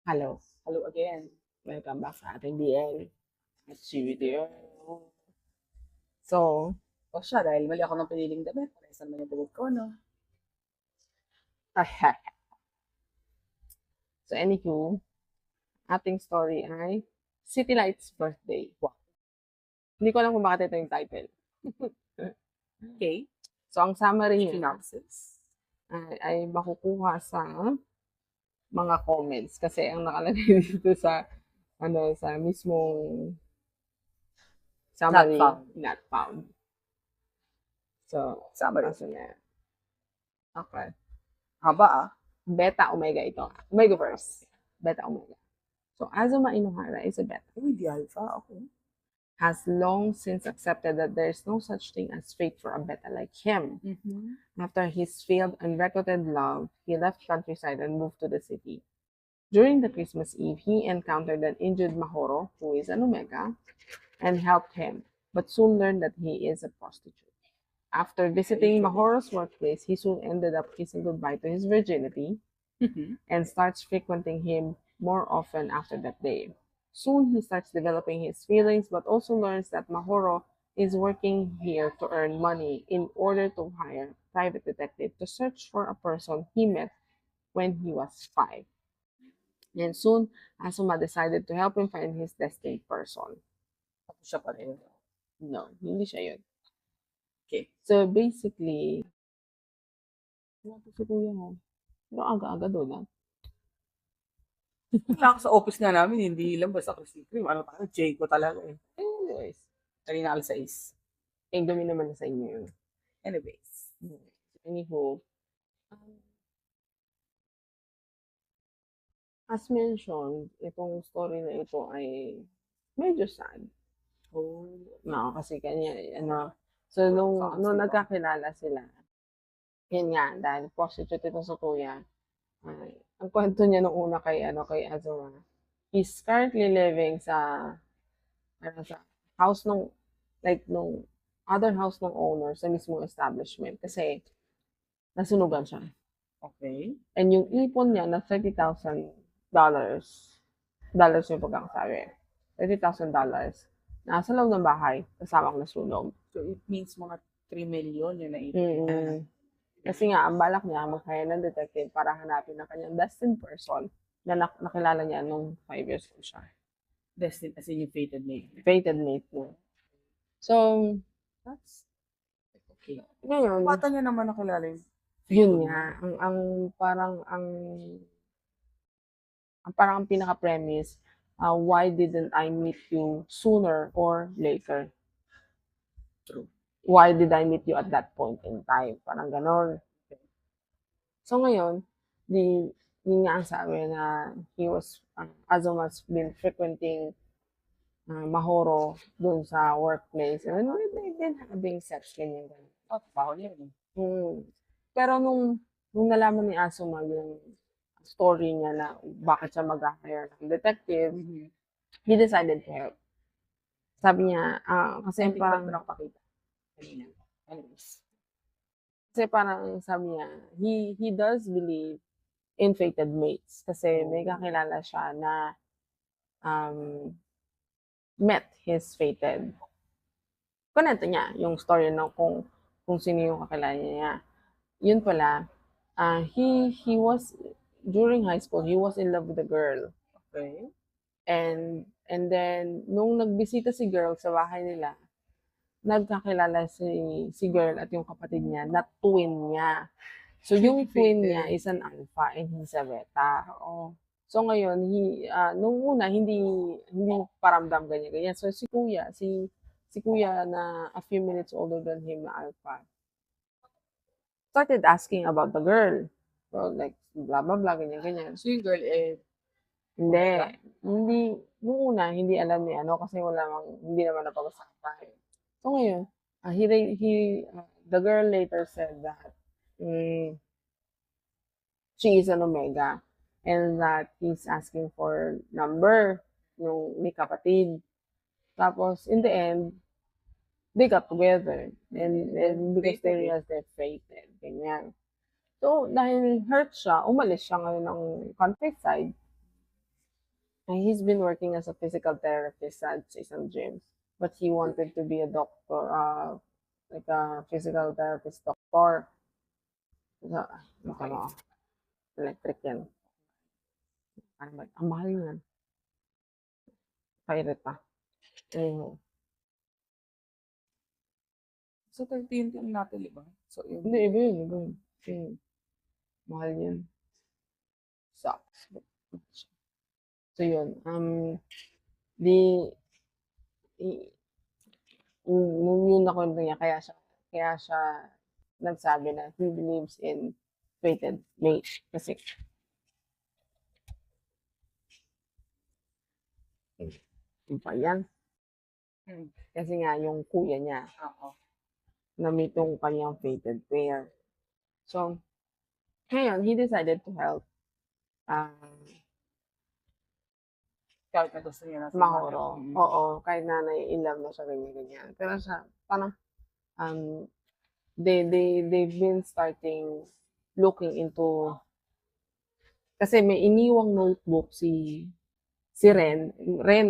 Hello. Hello again. Welcome back sa ating BL Studio. So, O siya, dahil mali ako ng piniling damit, parehas naman yung buhok ko, no? so anywho, ating story ay City Lights Birthday. Wow. Hindi ko alam kung bakit ito yung title. Okay. So, ang summary niya Synopsis. ay makukuha sa mga comments kasi ang nakalagay dito sa sa mismong summary Not found. So, Summary. kaso na. Okay. Haba ah. Beta Omega ito. Omega verse. Beta Omega. So, Azuma Inohara is a beta. Uy, di alpha ako. Has long since accepted that there is no such thing as fate for a beta like him. After his failed unrequited love, he left countryside and moved to the city. During the Christmas Eve, he encountered an injured Mahoro, who is an Omega, and helped him, but soon learned that he is a prostitute. After visiting Mahoro's workplace, he soon ended up kissing goodbye to his virginity and starts frequenting him more often after that day. Soon he starts developing his feelings, but also learns that Mahoro is working here to earn money in order to hire a private detective to search for a person he met when he was 5. And soon, Asuma decided to help him find his destined person. Tapos siya pa rin. No, hindi siya yun. Okay. So basically, wala po si kuya mo. Pero aga-aga doon ah. Wala sa office nga namin, hindi lang basta Krispy Kreme. Ano tayo, Jayco talaga eh. Anyways, Kanina alas 6. Indomie naman na sa inyo yun. Anyways. Anywho, as mentioned, itong story na ito ay medyo sad. Oh. No, kasi kanya, so nung nagkakilala sila, yun nga, dahil prostitute ito sa kuya, ang kwento niya nung una kay Azuma, he's currently living sa house nung other house ng owner sa mismong establishment kasi nasunugan siya. Okay. And yung ipon niya na $30,000 yung pagkakasabi. $30,000 nasa loob ng bahay kasamang nasunog. So it means mga 3 million yun na ipon. Mm-hmm. Kasi nga, ang balak niya, mag-hire ng detective para hanapin ang kanyang destined person na nakilala niya nung 5 years old siya. Destined as in yung fated mate. Fated mate mo. So, That's okay. Ngayon, Bata niya naman nakilala yun. Yun nga, ang pinaka-premise, why didn't I meet you sooner or later? True. Why did I meet you at that point in time? Parang ganon. So ngayon, yun nga ang sabi na Azuma's been frequenting Mahoro dun sa workplace. And they've been having sex, ganyan. Oh, baho niya rin. Pero nung nalaman ni Azuma yung story niya na bakit siya mag-hire ng detective, he decided to help. Sabi niya, kasi parang nakapakita. Anyways. Kasi parang sabi niya, he does believe in fated mates. Kasi may kakilala siya na met his fated. Kunento niya yung story na kung sino yung kakilala niya. Yun pala, he was, during high school, he was in love with a girl. Okay. And then, nung nagbisita si girl sa bahay nila, nagkakilala si girl at yung kapatid niya na twin niya. So, yung twin niya is an alpha and he's a beta. So, ngayon, nung una, hindi paramdam ganyan. So, si kuya na a few minutes older than him na alpha, started asking about the girl. So, like, blah, blah, blah, ganyan. So, yung girl, Hindi, nung una, hindi alam ni kasi hindi naman napag-usapan. So, ngayon, the girl later said that she is an Omega and that he's asking for number yung may kapatid. Tapos, in the end, they got together and because they realized they're fated. Ganyan. So, dahil hurt siya, umalis siya ngayon ng countryside. And he's been working as a physical therapist sa isang gym. But he wanted to be a doctor, like a physical therapist doctor. So, Okay. ano, electric yan. Ano ba? Ang mahal yan. Pairit pa. Ayun. So, 30 yung tingin natin, di ba? So, yung Hindi, iba yun, iba yun. Mahal yun. Sucks. So, yun. Di, nung yun nakwento niya, kaya siya nagsabi na he believes in fated mate. Kasi, iba yan. Kasi nga, yung kuya niya, Oo. na-meet yung kanyang fated pair. So, ngayon, he decided to help Kahit na gusto niya na si Mahoro. Mm. Oo, kahit na nai-inlove na siya, ganyan-ganyan. Pero siya, parang, um, they've been starting looking into, kasi may iniwang notebook si Ren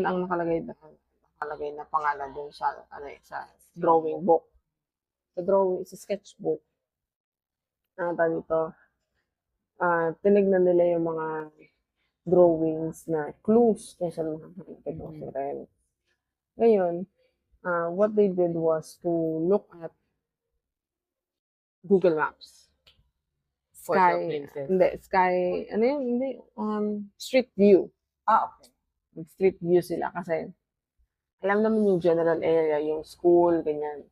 ang nakalagay na pangalan doon sa, sa drawing book. Sa sketchbook. Ano tawag dito? Tinignan nila yung mga drawings na clues kung saan makakita ko si Ren. Ngayon, what they did was to look at Google Maps. For Sky, the places. hindi, Sky, ano yun, hindi, Street View. Okay. Street View sila kasi alam naman yung general area, yung school, ganyan.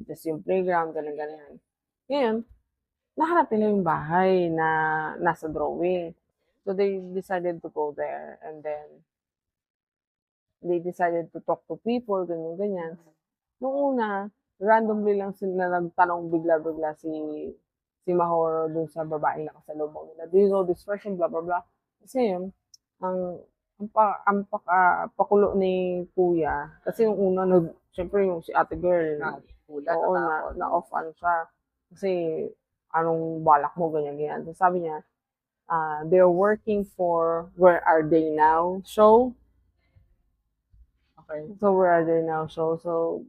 Tapos yung playground, ganyan. Ngayon, nahanap nila yung bahay na nasa drawing. So they decided to go there and then they decided to talk to people, ganyan. Noong una, randomly lang sila nagtanong bigla-bigla si Mahoro dun sa babaeng nakasalubong nila. Do you know this person? Blah, blah, blah. Kasi yun, pakulo ni Kuya. Kasi yung una, syempre yung si ate girl, oo, na-off-an siya. Kasi, anong balak mo, ganyan. So, sabi niya, they're working for Where Are They Now show. Okay. So, Where Are They Now show. So,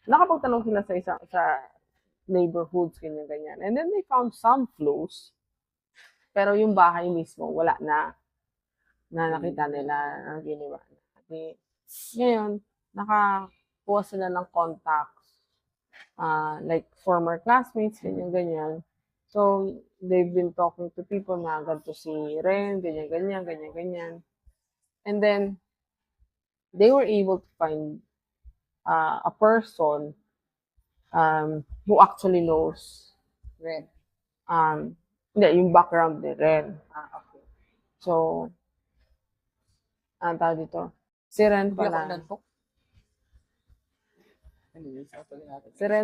nakapagtanong sila sa neighborhoods, ganyan. And then they found some clues. Pero yung bahay mismo, wala na nakita nila ang ginawa. Ngayon, nakakuha sila ng contacts, like former classmates, ganyan. So, they've been talking to people na ganito si Ren, ganyan. And then, they were able to find a person who actually knows Ren. Hindi, yung background ni Ren. Okay. So, ang tawag dito, si Ren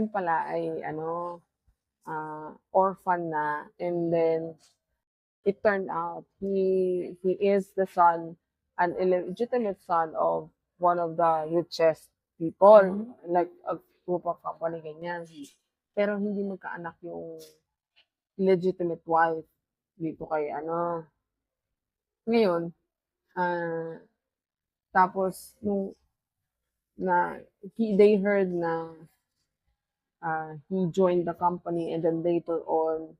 pala ay orphan na, and then it turned out he is the son, an illegitimate son of one of the richest people, like a group of company, ganyan. Pero hindi magkaanak yung legitimate wife dito kay Ngayon, tapos they heard na he joined the company, and then later on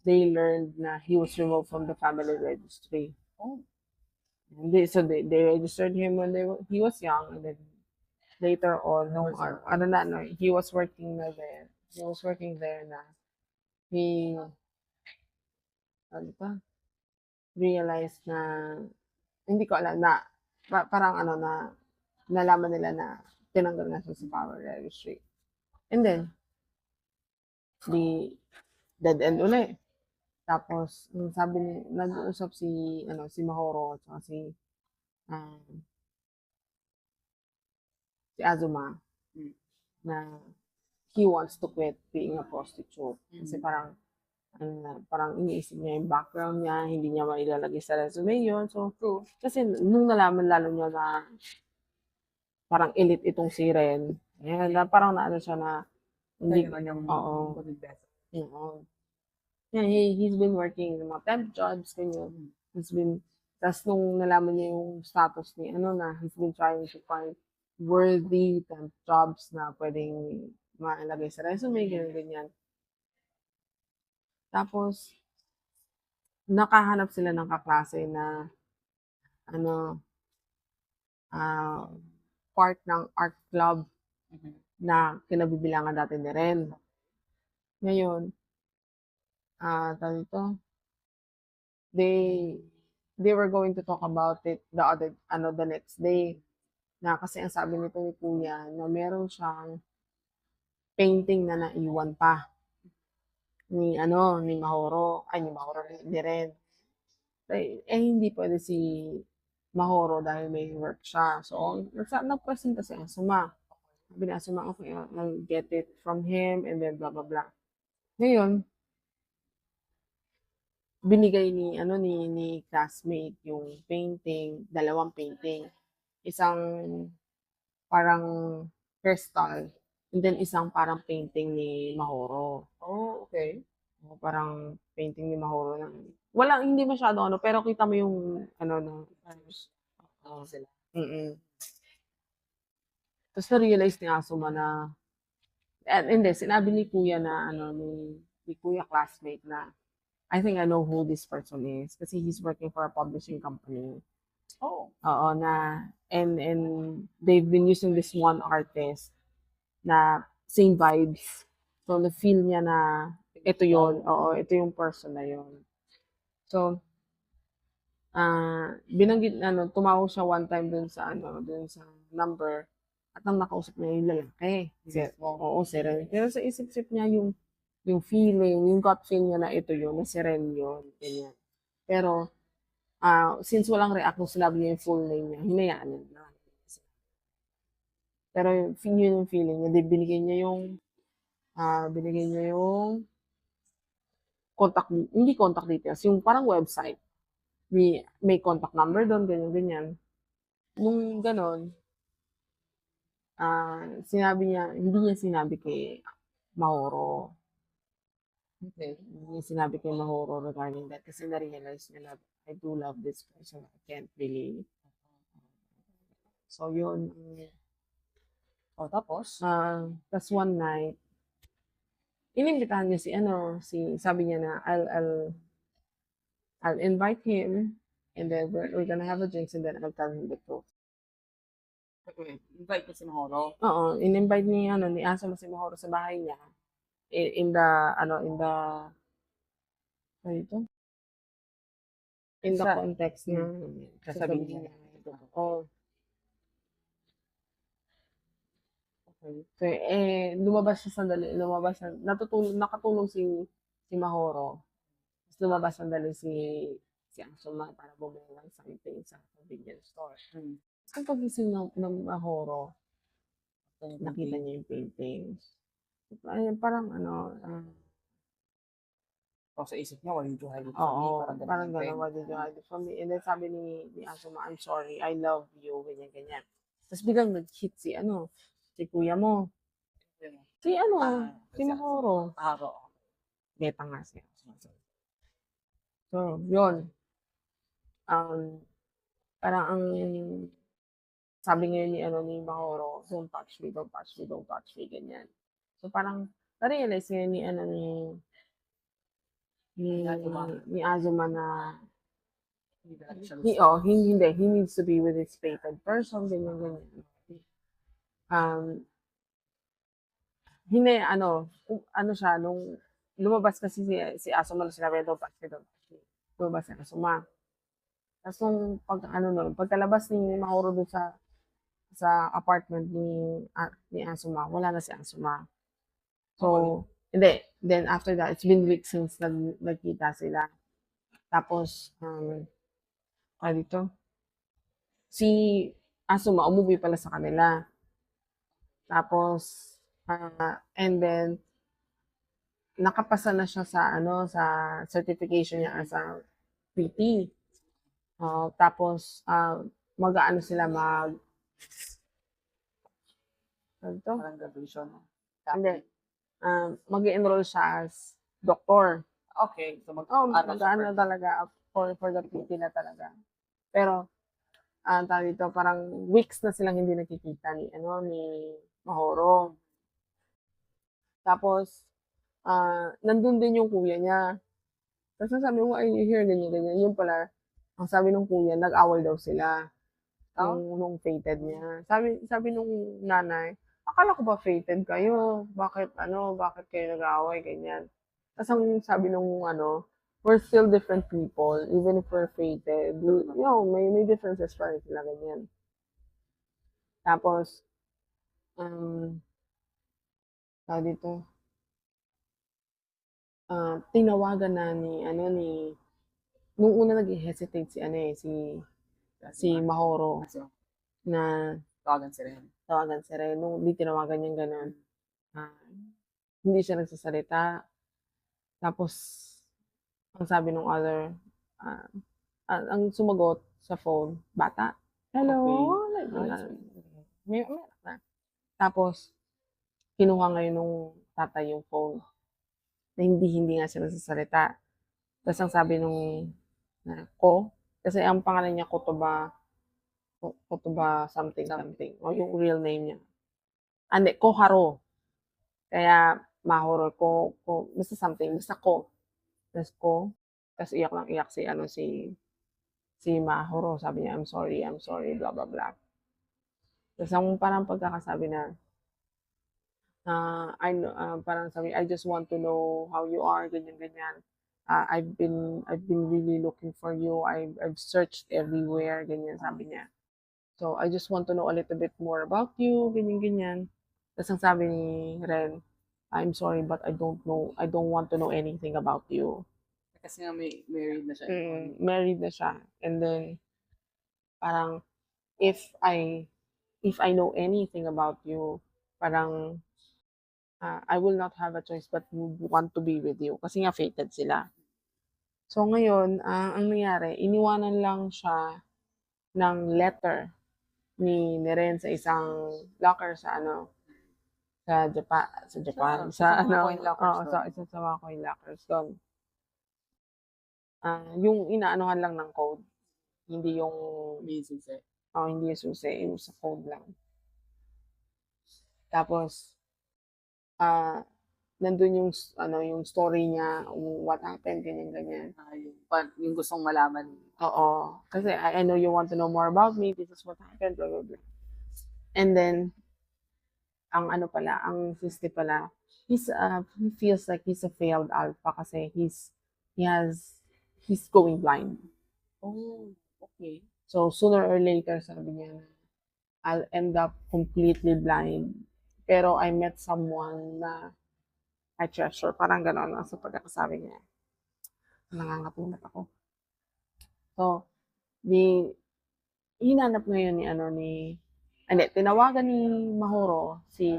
they learned na he was removed from the family registry. Oh. And they registered him when he was young, and then later on he was working na there. He was working there na he realized na hindi ko alam na parang na nalaman nila na tinanggal na siya sa power registry. And then, dead end ulit. Tapos, nag-uusap si Mahoro at si Azuma na he wants to quit being a prostitute. Kasi parang iniisip niya yung background niya, hindi niya mailalagay sa resume yun. So, kasi nung nalaman lalo niya na parang elite itong si Ren, parang naano siya na hindi, oo. Yeah, he's been working in mga temp jobs, ganyan. He's been Tas nung nalaman niya yung status ni ano na he's been trying to find worthy temp jobs na puwedeng mailagay sa resume, ganyan. Tapos nakahanap sila ng kaklase na ano, ah, part ng art club na kinabibilangan dati ni Ren. Ngayon, tawag dito, they they were going to talk about it the next day. Na kasi ang sabi nito ni kuya na meron siyang painting na naiwan pa ni Mahoro, ni Ren. Hindi pwede si Mahoro dahil may work siya. So, nagpresenta si Asuma. Sabi ni Asuma, okay, I'll get it from him and then blah, blah, blah. Ngayon, binigay ni classmate yung painting, 2 painting. Isang parang crystal, and then isang parang painting ni Mahoro. Oh, okay. Parang painting ni Mahoro na hindi masyado ano, pero kita mo yung ano na Sila. Tapos na-realize ni Asuma na hindi, sinabi ni kuya na ni kuya classmate na I think I know who this person is kasi he's working for a publishing company. Oh. Oo, and they've been using this one artist na same vibes. So, na-feel niya na ito yun. Oo, ito yung person na yun. So, binanggit tumawag siya one time dun sa number at ang nakausap niya yung lalaki. Oo, si Ren. Pero sa isip-isip niya yung feeling, yung gut feel niya na ito yun, na si Ren yun. Ganyan. Pero, since walang react nung sinabi niya yung full name niya, hinayaan niya na. Pero yun yung feeling niya, binigay niya yung hindi contact details, yung parang website. May contact number doon, ganyan. Nung ganon, hindi niya sinabi kay Mahoro. Okay. Hindi niya sinabi kay Mahoro regarding that kasi na-realize niya na I do love this person. I can't really. So, yun. Tapos? Tas one night, inimbitahan niya sabi niya na I'll invite him and then we're gonna have a drinks and then I'll tell him the truth. Okay. Invite mo si Mahoro? Oo, in-invite ni Asuma si Mahoro sa bahay niya. In the context na sasabihin niya. Oo. So, lumabas siya sandali, nakatulog si Mahoro. Tapos lumabas sandali si Asuma para bumili ng something sa convenience store. Tapos pagising ng Mahoro, nakita niya yung paintings. Parang sa isip niya, why did you hide it from me? oo, parang gano'n, why did you hide it from me? And then sabi ni Asuma, I'm sorry, I love you, ganyan. Tapos biglang nag-hit si kuya mo. Si Mahoro. Beta nga siya. So, yun. Parang ang sabi ngayon ni Mahoro, don't touch me, ganyan. So, parang na-realize ngayon ni Azuma na he needs to be with his fated person, ganyan. Hindi, siya, nung lumabas kasi si Asuma na sinabi, don't touch me. Lumabas si Asuma. Tapos nung pagkalabas ni Mahoro doon sa apartment ni Asuma, wala na si Asuma. So, hindi. Then after that, it's been weeks since nagkita sila. Tapos, si Asuma, umuwi pala sa kanila. Tapos, and then, nakapasa na siya sa certification niya as a PT. Tapos, mag-aano sila parang graduation. Hindi. Mag-enroll siya as doctor. Okay. So, mag-aano talaga for the PT na talaga. Pero, tawag dito, parang weeks na silang hindi nakikita ni Mahoro. Tapos, nandun din yung kuya niya. Tapos sabi mo, "Why are you here?" Ganyan, ganyan. Yun pala, ang sabi nung kuya, nag-away daw sila nung fated niya. Sabi nung nanay, "Akala ko ba fated kayo? Bakit kayo nag-aaway?" Ganyan. Tapos ang sabi nung "We're still different people, even if we're fated. May differences pa rin sila." Ganyan. Tapos, um, tawag dito, tinawagan na nung una nag-hesitate si Mahoro na Tawagan si Ren. tawagan si Ren. Nung di tinawagan niyang gano'n, ah, hindi siya nagsasalita. Tapos, ang sabi nung other, ah, ang sumagot sa phone, bata. Hello? Like, may anak na. Tapos, kinuha ngayon nung tatay yung phone na hindi nga siya nagsasalita. Tapos ang sabi nung kasi ang pangalan niya Kotoba something something, o yung real name niya. Hindi, Koharo. Kaya Mahoro, basta something, basta Ko. Tapos tapos iyak lang iyak si Mahoro. Sabi niya, I'm sorry, blah, blah, blah. Tapos ang parang pagkakasabi na, parang sabi, "I just want to know how you are," ganyan, ganyan. I've been really looking for you. I've searched everywhere, ganyan sabi niya. So, I just want to know a little bit more about you, ganyan, ganyan. Tapos ang sabi ni Ren, "I'm sorry, but I don't know. I don't want to know anything about you." Kasi nga married na siya. Married na siya. And then, parang, if I know anything about you, parang, I will not have a choice but would want to be with you. Kasi nga fated sila. So ngayon, ang nangyari, iniwanan lang siya ng letter ni Ren sa isang locker sa Japan, Sa mga coin lockers oo, doon. isa sa mga coin lockers doon. Yung inaanuhan lang ng code, hindi yung hindi yung susi, yung sa code lang. Tapos, nandun yung story niya, what happened, ganyan, ganyan. Yung gustong malaman. Oo. Kasi I know you want to know more about me. This is what happened, blah, blah, blah. And then, ang sister pala, he feels like he's a failed alpha kasi he's going blind. Oh, okay. So, sooner or later, sabi niya, I'll end up completely blind. Pero I met someone na I treasure. Parang gano'n sa pagkakasabi niya. Nangangapulat ako. So, hinanap ngayon tinawagan ni Mahoro si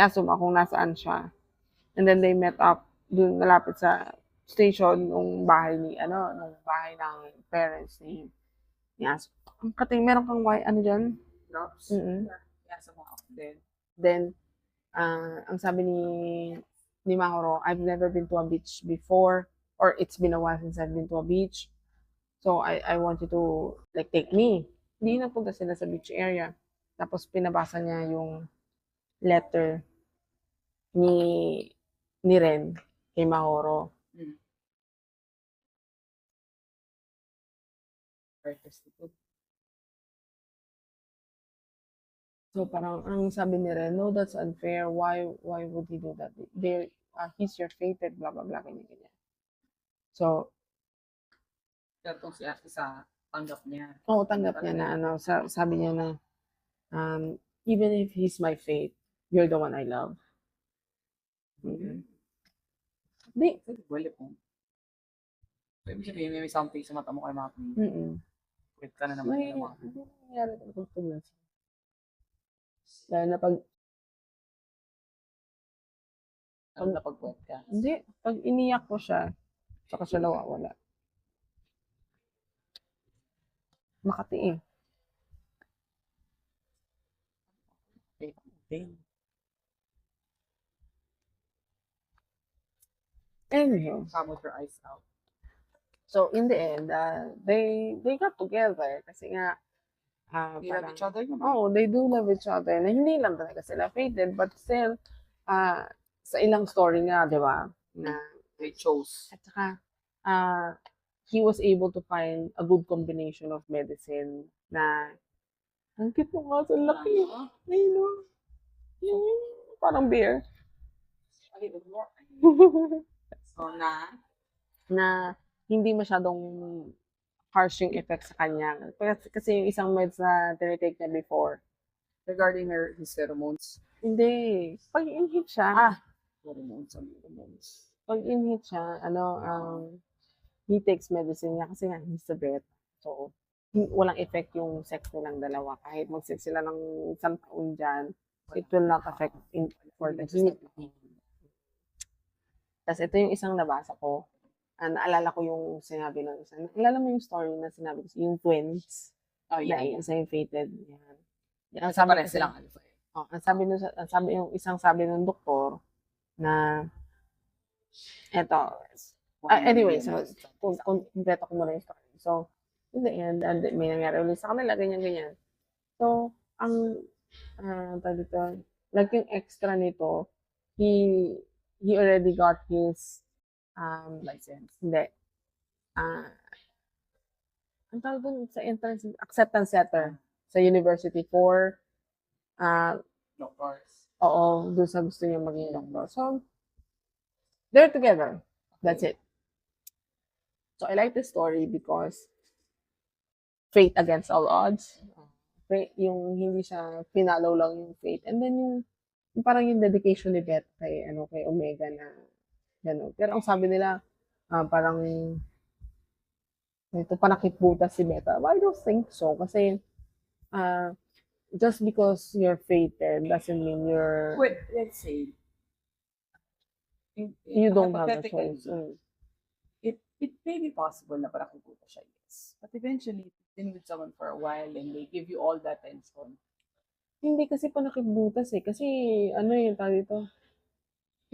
Asuma kung nasaan siya. And then they met up dun malapit sa station nung bahay ng parents ni Asuma. Ang kating meron kang dyan? Drops? Asuma ako din. Then, ang sabi ni Mahoro, I've never been to a beach before, or it's been a while since I've been to a beach. So, I want you to, like, take me. Hindi napunta sila sa beach area. Tapos, pinabasa niya yung letter ni Ren kay Mahoro. So, parang, ang sabi ni Ren, no, that's unfair. Why would he do that? He's your fated, blah, blah, blah, ganyan, ganyan. So, Itong si Asa, tanggap niya. Oo, tanggap niya na sabi niya na, even if he's my fate, you're the one I love. Di. Wala po. Ibig sabihin, may something sa mata mo kay Maki. Wait ka na naman. May nangyari talaga pag dahil na napag-wet ka. Hindi, pag iniyak ko siya, saka siya nawawala. Makati eh. Anyhow. Come with your eyes out. So, in the end, they got together kasi nga, They love parang, each other naman. oh, they do love each other. Na hindi lang talaga sila fated, but still, sa ilang story nga, di ba, na, They chose. at saka, he was able to find a good combination of medicine na, ang cute mo nga, sa laki. Ayun, no? Parang bear. So, Na hindi masyadong harsh yung effect sa kanya. Kasi yung isang meds na tinitake niya before, regarding his pheromones. hindi. Pag in-hit siya, Pheromones. pag in-hit siya, he takes medicine niya kasi nga he's a vet. So, walang effect yung sex nilang dalawa. Kahit mag-sex sila ng isang taon dyan, it will not affect for the heat. Tapos ito yung isang nabasa ko. Naalala ko yung sinabi ng isa. Naalala mo yung story na sinabi ko, yung twins. Oh, yeah. Na isa yung fated. Yan. Ang sabi kasi silang alpha. Yung isang sabi ng doktor na eto. Anyway, so kumpleto ko muna yung story. So, in the end, may nangyari ulit sa kanila, ganyan-ganyan. So, ang tawag dito, like yung extra nito, he already got his license. Hindi. Ang tawag dun sa entrance, acceptance letter sa university for doctors. Oo, doon sa gusto niya maging doctor. So, they're together. That's it. So, I like this story because fate against all odds. Yung hindi siya pinalo lang yung fate. And then yung parang yung dedication ni Beth kay Omega na gano'n. Pero ang sabi nila, parang ito panakit butas si Beta. Well, I don't think so. Kasi just because you're fated doesn't mean you're... Wait, let's say, you don't have a choice. It may be possible na parang kukuha siya, yes. But eventually, been with someone for a while and they give you all that attention. Hindi kasi panakit butas eh. Kasi yung tawag dito?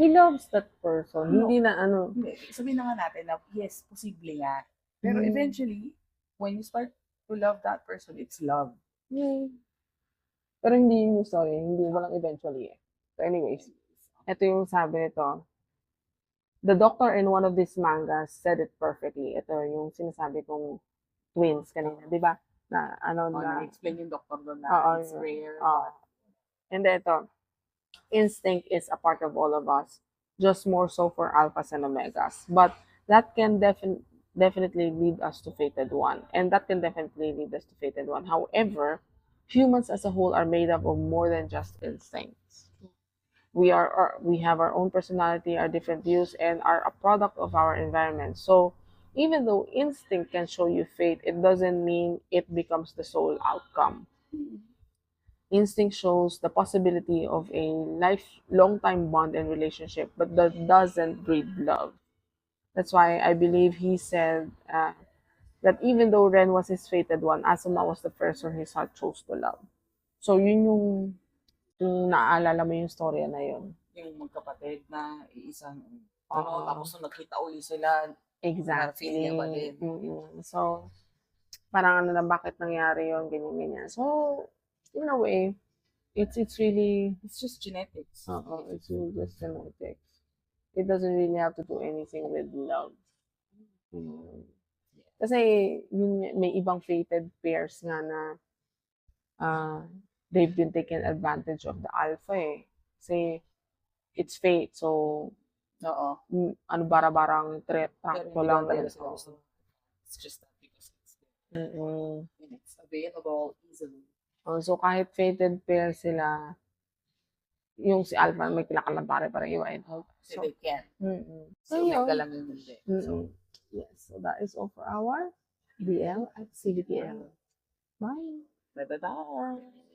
He loves that person. No. Hindi na Hindi. Sabihin na nga natin na, yes, posible nga. Pero eventually, when you start to love that person, it's love. Pero hindi yung story. Walang eventually eh. So anyways, ito yung sabi nito. The doctor in one of these mangas said it perfectly. Ito yung sinasabi kong twins kanina. Di ba? Na explain yung doctor doon na it's rare. And ito, instinct is a part of all of us. Just more so for alphas and omegas. But that can definitely lead us to fated one. And that can definitely lead us to fated one. However, humans as a whole are made up of more than just instincts. We have our own personality, our different views, and are a product of our environment. So even though instinct can show you fate, it doesn't mean it becomes the sole outcome. Instinct shows the possibility of a long-time bond and relationship, but that doesn't breed love. That's why I believe he said that even though Ren was his fated one, Asuma was the person his heart chose to love. So yun yung naaalala mo yung story na yun. Yung magkapatid na iisang tapos nung nakita uli sila, exactly. So, parang bakit nangyari yun, ganyan-ganyan. So, in a way, it's just genetics. It's really just genetics. It doesn't really have to do anything with love. Kasi may ibang fated pairs nga na they've been taking advantage of the alpha eh. Kasi it's fate. So, bara-barang trakto lang. It's just that because it's there. And it's available easily. So, kahit fated pair sila, yung si Alpha may kinakalabari para iwain. So, they can. So, may galang yung hindi. Yes. So, that is all for our BL at CBTL. Bye. Bye-bye.